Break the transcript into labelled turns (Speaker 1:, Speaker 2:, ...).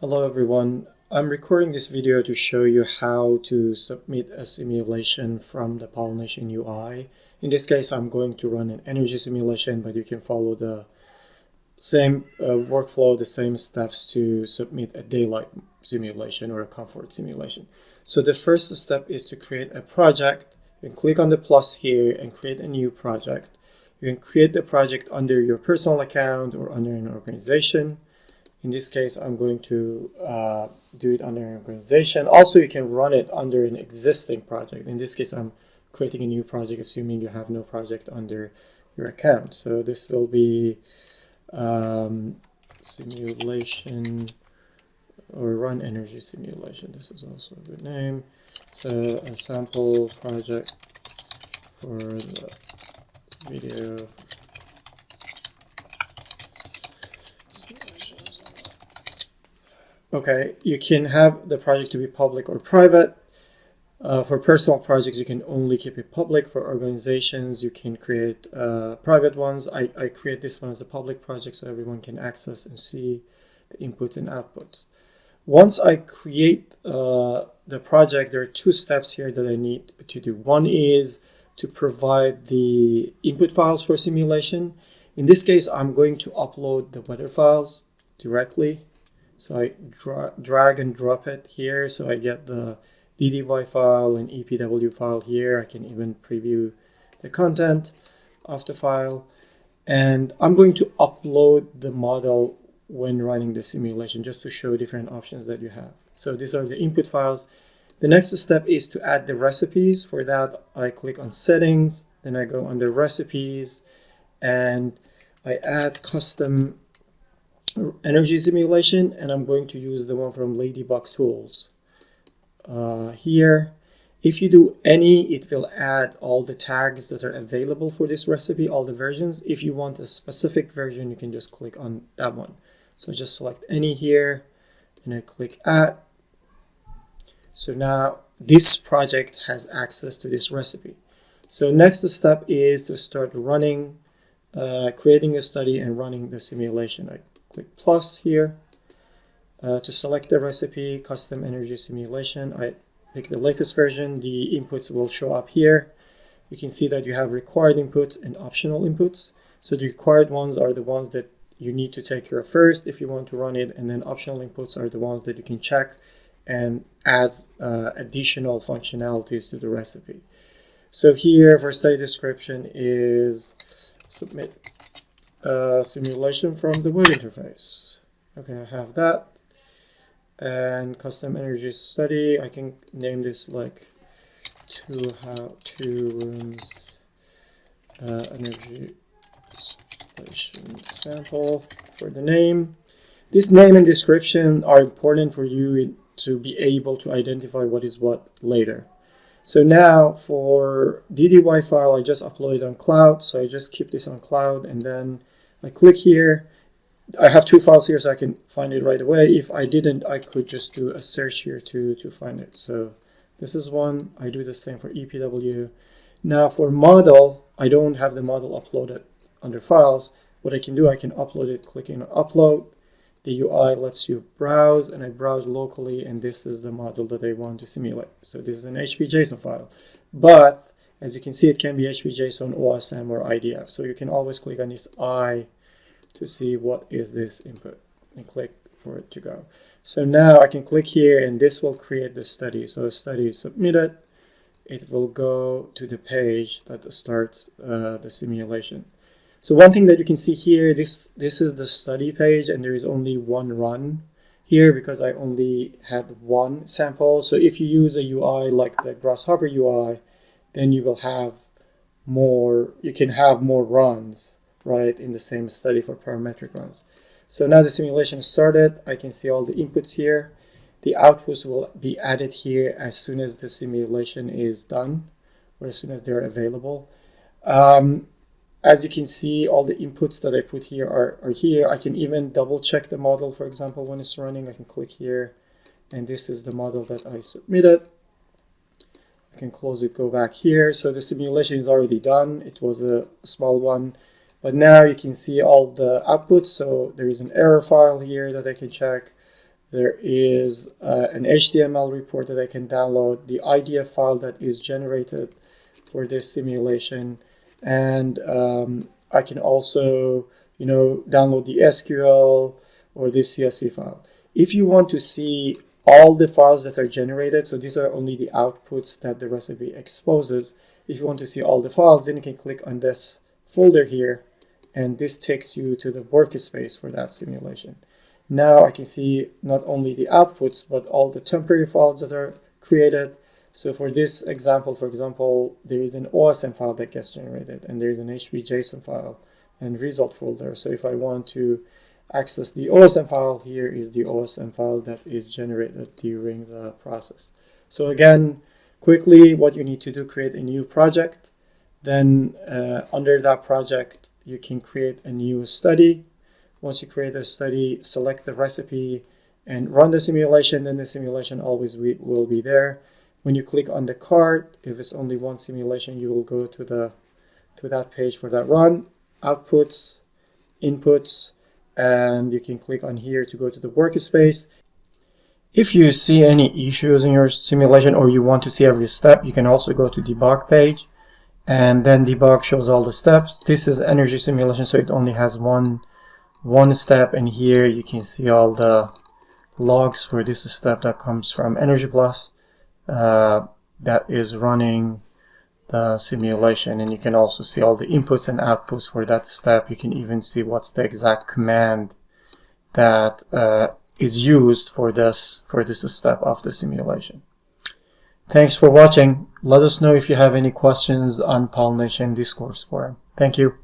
Speaker 1: Hello everyone. I'm recording this video to show you how to submit a simulation from the Pollination UI. In this case, I'm going to run an energy simulation, but you can follow the same workflow, the same steps to submit a daylight simulation or a comfort simulation. So the first step is to create a project. You can click on the plus here and create a new project. You can create the project under your personal account or under an organization. In this case, I'm going to do it under an organization. Also, you can run it under an existing project. In this case, I'm creating a new project, assuming you have no project under your account. So this will be simulation or run energy simulation. This is also a good name. So a sample project for the video. Okay, you can have the project to be public or private. For personal projects, you can only keep it public. For organizations, you can create private ones. I create this one as a public project so everyone can access and see the inputs and outputs. Once I create the project, there are two steps here that I need to do. One is to provide the input files for simulation. In this case, I'm going to upload the weather files directly. So I drag and drop it here, so I get the DDY file and EPW file here. I can even preview the content of the file. And I'm going to upload the model when running the simulation, just to show different options that you have. So these are the input files. The next step is to add the recipes. For that, I click on Settings, then I go under Recipes, and I add Custom Energy Simulation, and I'm going to use the one from Debug Tools. Here, if you do any, it will add all the tags that are available for this recipe, all the versions. If you want a specific version, you can just click on that one. So I just select any here, and I click Add. So now this project has access to this recipe. So next step is to start running, creating a study and running the simulation. I click plus here to select the recipe, custom energy simulation. I pick the latest version. The inputs will show up here. You can see that you have required inputs and optional inputs. So the required ones are the ones that you need to take care of first if you want to run it, and then optional inputs are the ones that you can check and adds additional functionalities to the recipe. So here for study description is submit simulation from the web interface. Okay, I have that. And custom energy study, I can name this like two rooms energy simulation sample for the name. This name and description are important for you to be able to identify what is what later. So now for DDY file, I just uploaded on cloud, so I just keep this on cloud, and then I click here. I have two files here, so I can find it right away. If I didn't, I could just do a search here to find it. So this is one. I do the same for EPW. Now for model, I don't have the model uploaded under files. What I can do, I can upload it clicking on upload. The UI lets you browse, and I browse locally, and this is the model that I want to simulate. So this is an HPJSON file, but as you can see, it can be HPJSON, OSM, or IDF. So you can always click on this I to see what is this input and click for it to go. So now I can click here, and this will create the study. So the study is submitted. It will go to the page that starts the simulation. So one thing that you can see here, this is the study page, and there is only one run here because I only had one sample. So if you use a UI like the Grasshopper UI, then you will have more, you can have more runs, right, in the same study for parametric runs. So now the simulation started. I can see all the inputs here. The outputs will be added here as soon as the simulation is done, or as soon as they're available. As you can see, all the inputs that I put here are here. I can even double check the model, for example, when it's running. I can click here, and this is the model that I submitted. I can close it, go back here. So the simulation is already done. It was a small one, but now you can see all the outputs. So there is an error file here that I can check. There is an HTML report that I can download, the IDF file that is generated for this simulation, and I can also, download the SQL or this CSV file. If you want to see all the files that are generated, so these are only the outputs that the recipe exposes. If you want to see all the files, then you can click on this folder here, and this takes you to the workspace for that simulation. Now I can see not only the outputs, but all the temporary files that are created. So for this example, for example, there is an OSM file that gets generated, and there is an HB.json file and result folder. So if I want to access the OSM file, here is the OSM file that is generated during the process. So again, quickly, what you need to do, create a new project. Then under that project, you can create a new study. Once you create a study, select the recipe and run the simulation, then the simulation always will be there. When you click on the card, if it's only one simulation, you will go to that page for that run, outputs, inputs, and you can click on here to go to the workspace. If you see any issues in your simulation or you want to see every step, you can also go to debug page, and then debug shows all the steps. This is energy simulation, so it only has one step, and here you can see all the logs for this step that comes from Energy Plus that is running the simulation, and you can also see all the inputs and outputs for that step. You can even see what's the exact command that is used for this step of the simulation. Thanks for watching. Let us know if you have any questions on Pollination discourse forum. Thank you.